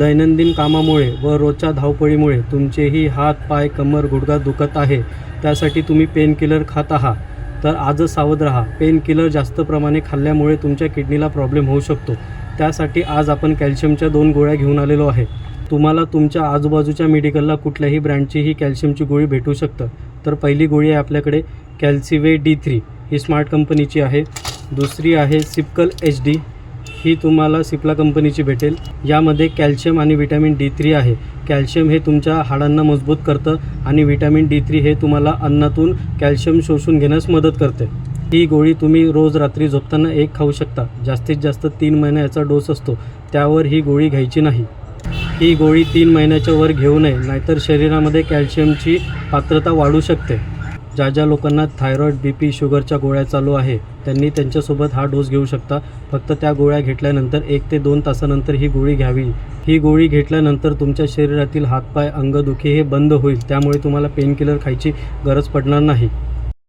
दैनंदिन कामामुळे व रोजच्या धावपळीमुळे तुमचेही हात, पाय, कमर, गुडघा दुखत आहे, त्यासाठी तुम्ही पेन किलर खात आहात, तर आजच सावध राहा. पेन किलर जास्त प्रमाणे खाल्ल्यामुळे तुमच्या किडनीला प्रॉब्लेम होऊ शकतो. त्यासाठी आज आपण कॅल्शियमच्या 2 गोळ्या घेऊन आलेलो आहे. तुम्हाला तुमच्या आजूबाजूच्या मेडिकलला कुठल्याही ब्रँडची ही कॅल्शियमची गोळी भेटू शकतं. तर पहिली गोळी आहे आपल्याकडे कॅल्सिवे D3, ही स्मार्ट कंपनीची आहे. दुसरी आहे सिप्कल HD, ही तुम्हाला सिप्ला कंपनीची भेटेल. यामध्ये कॅल्शियम आणि विटॅमिन D3 आहे. कॅल्शियम हे तुमच्या हाडांना मजबूत करतं आणि विटॅमिन D3 हे तुम्हाला अन्नातून कॅल्शियम शोषून घेण्यास मदत करते. ही गोळी तुम्ही रोज रात्री झोपताना 1 खाऊ शकता. जास्तीत जास्त 3 महिना याचा डोस असतो, त्यावर ही गोळी घ्यायची नाही. ही गोळी 3 महिन्याच्या वर घेऊ नये, नाहीतर शरीरामध्ये कॅल्शियमची पात्रता वाढू शकते. ज्या लोकांना थायरॉईड, BP, शुगरच्या गोळ्या चालू आहे, त्यांनी त्यांच्यासोबत हा डोस घेऊ शकता. फक्त त्या गोळ्या घेतल्यानंतर 1 ते 2 तासानंतर ही गोळी घ्यावी. ही गोळी घेतल्यानंतर तुमच्या शरीरातील हातपाय, अंगदुखी हे बंद होईल. त्यामुळे तुम्हाला पेन किलर खायची गरज पडणार नाही.